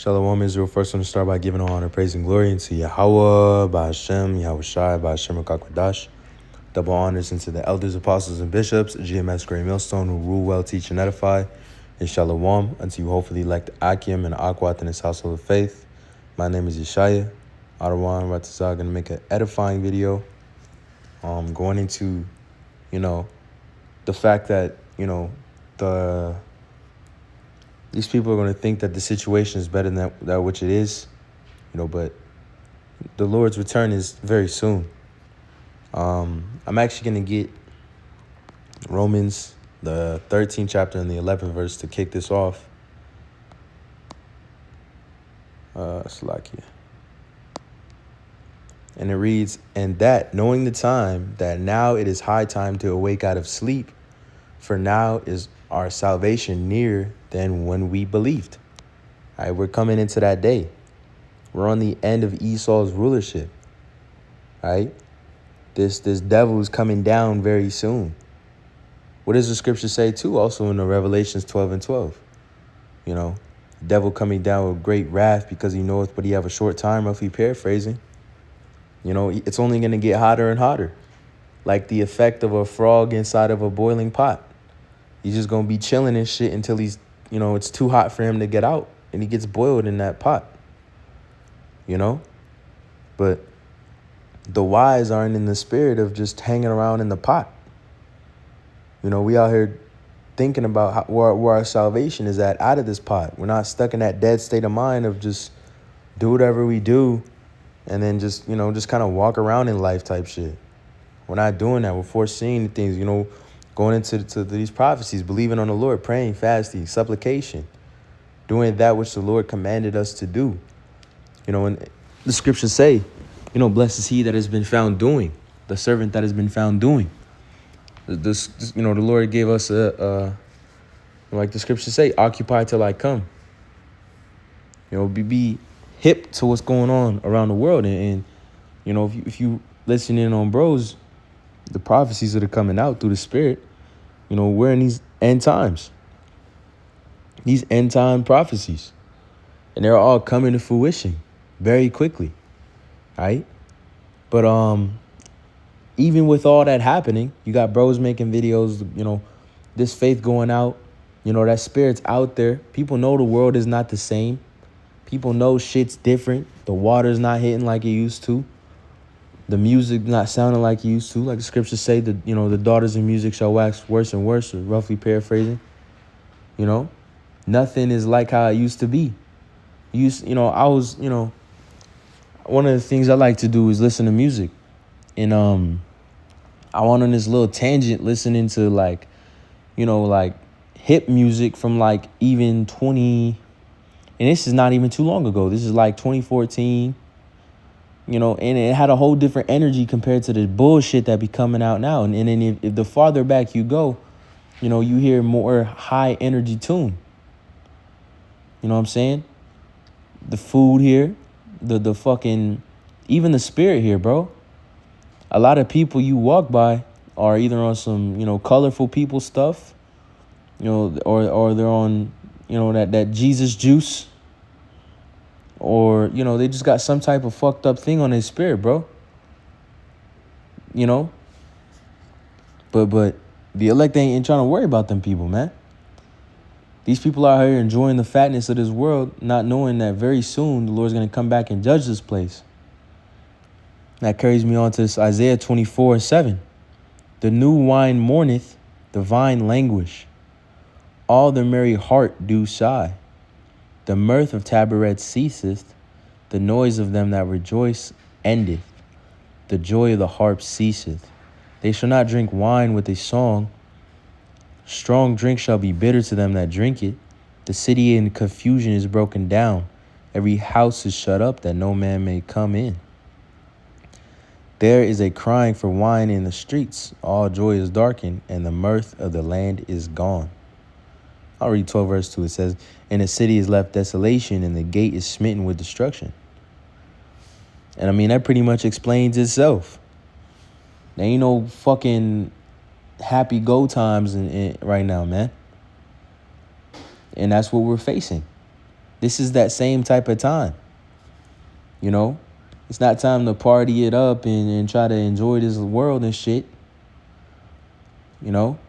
Shalom Israel. First, I'm going to start by giving all honor, praise, and glory into Yahweh, Ba'Hashem, Yahushai, Ba'Hashem, Akakwadash. Double honors into the elders, apostles, and bishops, GMS Great Millstone, who rule well, teach, and edify. And Shalom unto you, hopefully elect Akim and Akwat in this household of faith. My name is Yeshaya. Adawan Ratazah, going to make an edifying video. Going into, the fact that, these people are going to think that the situation is better than that which it is, but the Lord's return is very soon. I'm actually going to get Romans, the 13th chapter and the 11th verse to kick this off. Slakia. And it reads, "And that, knowing the time, that now it is high time to awake out of sleep, for now is our salvation nearer than when we believed." All right, we're coming into that day. We're on the end of Esau's rulership. All right, this devil is coming down very soon. What does the scripture say too? Also in the Revelations 12:12, devil coming down with great wrath because he knoweth, but he have a short time. Roughly paraphrasing. It's only going to get hotter and hotter, like the effect of a frog inside of a boiling pot. He's just going to be chilling and shit until he's, it's too hot for him to get out and he gets boiled in that pot, But the wise aren't in the spirit of just hanging around in the pot. We out here thinking about where our salvation is at out of this pot. We're not stuck in that dead state of mind of just do whatever we do and then just kind of walk around in life type shit. We're not doing that. We're foreseeing things, going into these prophecies, believing on the Lord, praying, fasting, supplication, doing that which the Lord commanded us to do. And the scriptures say, blessed is he that has been found doing, the servant that has been found doing. The Lord gave us like the scriptures say, occupy till I come. Be hip to what's going on around the world. And if you listen in on bros, the prophecies that are coming out through the spirit, we're in these end times. These end time prophecies. And they're all coming to fruition very quickly. Right? But even with all that happening, you got bros making videos, this faith going out, that spirit's out there. People know the world is not the same. People know shit's different. The water's not hitting like it used to. The music not sounding like it used to. Like the scriptures say, the daughters of music shall wax worse and worse, roughly paraphrasing. Nothing is like how it used to be. One of the things I like to do is listen to music. And I went on this little tangent listening to like hip music from like even 20, and this is not even too long ago. This is like 2014, and it had a whole different energy compared to the bullshit that be coming out now. And then if the farther back you go, you hear more high energy tune. You know what I'm saying? The food here, the fucking, even the spirit here, bro. A lot of people you walk by are either on some, colorful people stuff, or they're on, that Jesus juice, or, they just got some type of fucked up thing on their spirit, bro. But the elect ain't trying to worry about them people, man. These people out here enjoying the fatness of this world, not knowing that very soon the Lord's going to come back and judge this place. That carries me on to this Isaiah 24:7. The new wine mourneth, the vine languish. All the merry heart do sigh. The mirth of Tabaret ceaseth. The noise of them that rejoice endeth. The joy of the harp ceaseth. They shall not drink wine with a song. Strong drink shall be bitter to them that drink it. The city in confusion is broken down. Every house is shut up that no man may come in. There is a crying for wine in the streets. All joy is darkened, and the mirth of the land is gone. I'll read 12 verse 2. It says, and the city is left desolation, and the gate is smitten with destruction. And that pretty much explains itself. There ain't no fucking happy go times right now, man. And that's what we're facing. This is that same type of time. You know, it's not time to party it up and try to enjoy this world and shit. You know,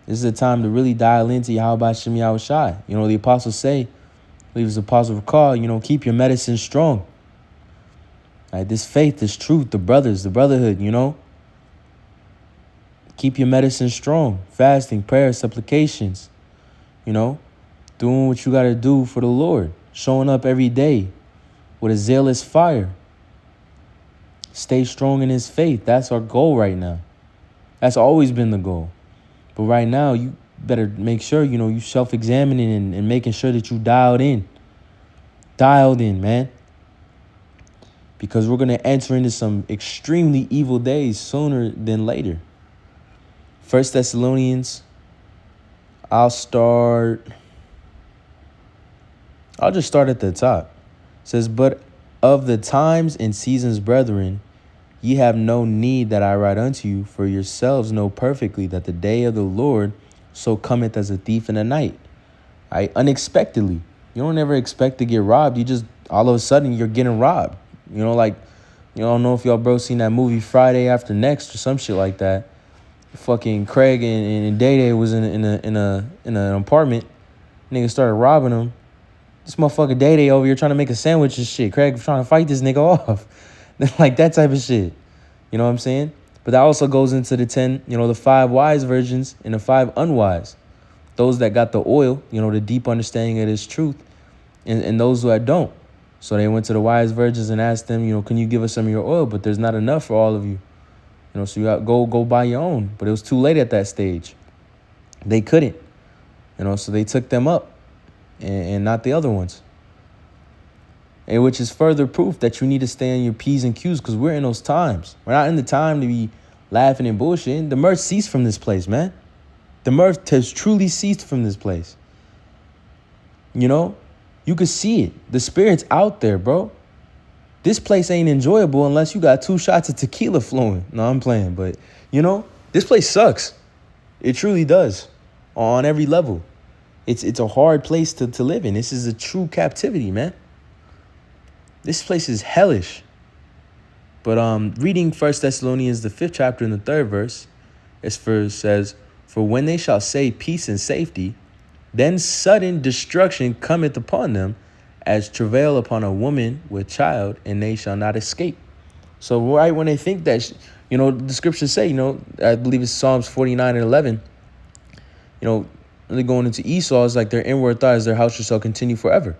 this is a time to really dial into Yahweh Shem Yahweh Shai. You know, the apostles say, I believe it's the apostle recall, you know, keep your medicine strong. Right? This faith, this truth, the brothers, the brotherhood, you know. Keep your medicine strong. Fasting, prayer, supplications, you know. Doing what you got to do for the Lord. Showing up every day with a zealous fire. Stay strong in his faith. That's our goal right now. That's always been the goal. But right now, you better make sure, you know, you self-examining and making sure that you dialed in. Dialed in, man. Because we're going to enter into some extremely evil days sooner than later. 1 Thessalonians, I'll just start at the top. It says, but of the times and seasons, brethren, ye have no need that I write unto you, for yourselves know perfectly that the day of the Lord so cometh as a thief in the night. Right? Unexpectedly. You don't ever expect to get robbed. You just, all of a sudden, you're getting robbed. You know, like, you know, I don't know if y'all bro seen that movie Friday After Next or some shit like that. Fucking Craig and Day Day was in an apartment. Nigga started robbing him. This motherfucker Day Day over here trying to make a sandwich and shit. Craig trying to fight this nigga off. Like that type of shit. You know what I'm saying? But that also goes into the 10, you know, the 5 wise virgins and the 5 unwise. Those that got the oil, you know, the deep understanding of this truth, and those who don't. So they went to the wise virgins and asked them, you know, can you give us some of your oil? But there's not enough for all of you. You know, so you got go buy your own. But it was too late at that stage. They couldn't. You know, so they took them up and not the other ones. And which is further proof that you need to stay on your P's and Q's, because we're in those times. We're not in the time to be laughing and bullshitting. The mirth ceased from this place, man. The mirth has truly ceased from this place. You know, you could see it. The spirit's out there, bro. This place ain't enjoyable unless you got 2 shots of tequila flowing. No, I'm playing. But, you know, this place sucks. It truly does. On every level. It's a hard place to live in. This is a true captivity, man. This place is hellish. But reading 1 Thessalonians, the 5th chapter and the 3rd verse, it says, for when they shall say peace and safety, then sudden destruction cometh upon them, as travail upon a woman with child, and they shall not escape. So right when they think that, you know, the scriptures say, you know, I believe it's Psalms 49 and 11, you know, really going into Esau is like their inward thoughts, their house shall continue forever.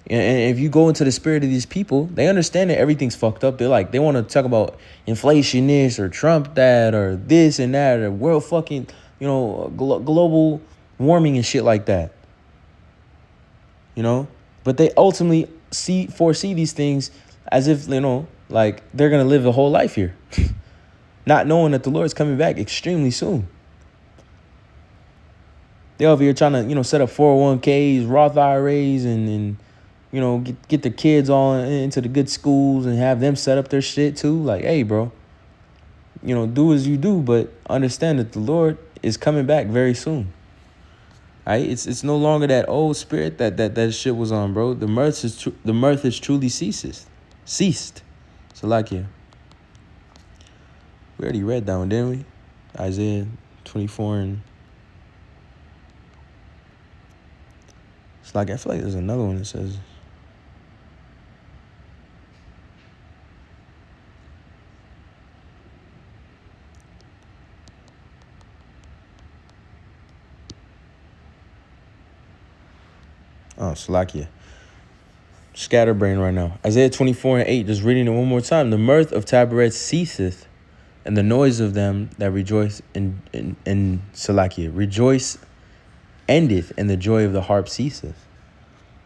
And if you go into the spirit of these people, they understand that everything's fucked up. They're like, they want to talk about inflation this or Trump that or this and that or world fucking, you know, global warming and shit like that. You know, but they ultimately foresee these things as if, you know, like they're going to live a whole life here, not knowing that the Lord's coming back extremely soon. They're over here trying to, you know, set up 401ks, Roth IRAs and you know, get the kids all into the good schools and have them set up their shit too. Like, hey, bro, you know, do as you do, but understand that the Lord is coming back very soon. All right? It's no longer that old spirit that shit was on, bro. The mirth is truly ceased. So like, yeah. We already read that one, didn't we? Isaiah 24 and it's like, I feel like there's another one that says, oh, Slakia. Scatterbrain right now. Isaiah 24 and 8, just reading it one more time. The mirth of Tabaret ceaseth, and the noise of them that rejoice in Salakia. Rejoice endeth, and the joy of the harp ceaseth.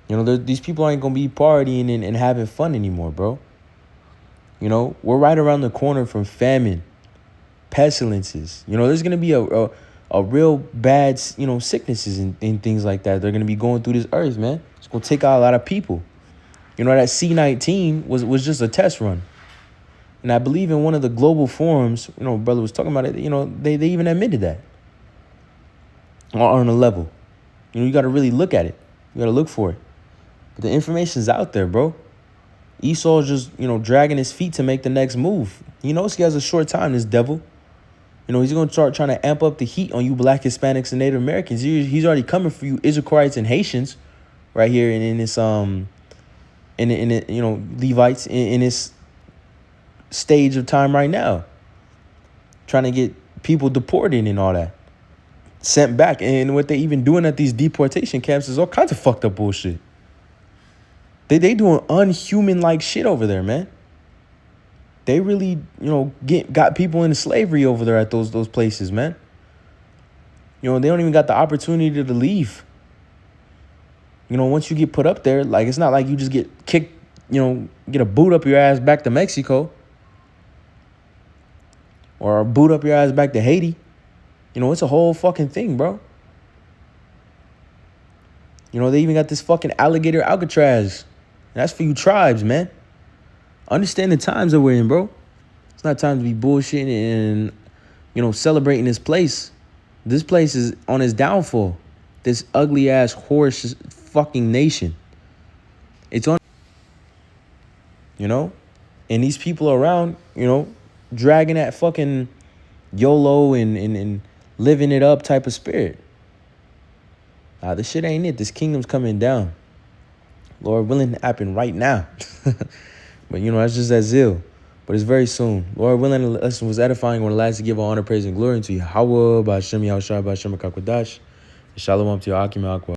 You know, these people ain't going to be partying and having fun anymore, bro. You know, we're right around the corner from famine, pestilences. You know, there's going to be a real bad, you know, sicknesses and things like that. They're going to be going through this earth, man. It's going to take out a lot of people. You know, that C-19 was just a test run. And I believe in one of the global forums, you know, brother was talking about it, you know, they even admitted that. On a level. You know, you got to really look at it. You got to look for it. The information's out there, bro. Esau's just, dragging his feet to make the next move. He knows he has a short time, this devil. He's going to start trying to amp up the heat on you Black Hispanics and Native Americans. He's already coming for you Israelites and Haitians right here in this, Levites in this stage of time right now. Trying to get people deported and all that. Sent back. And what they even doing at these deportation camps is all kinds of fucked up bullshit. They doing unhuman-like shit over there, man. They really, got people into slavery over there at those places, man. They don't even got the opportunity to leave. Once you get put up there, like, it's not like you just get kicked, get a boot up your ass back to Mexico. Or a boot up your ass back to Haiti. It's a whole fucking thing, bro. They even got this fucking alligator Alcatraz. That's for you tribes, man. Understand the times that we're in, bro. It's not time to be bullshitting and, celebrating this place. This place is on its downfall. This ugly-ass horse fucking nation. It's on, and these people around, dragging that fucking YOLO and living it up type of spirit. This shit ain't it. This kingdom's coming down. Lord willing, to happen right now. But, that's just that zeal. But it's very soon. Lord willing, the lesson was edifying. When the last to give all honor, praise, and glory unto Yahweh, Ba'ashem, Yahushua, Ba'ashem, Kakwadash. Shalom to your Akim, Aqua.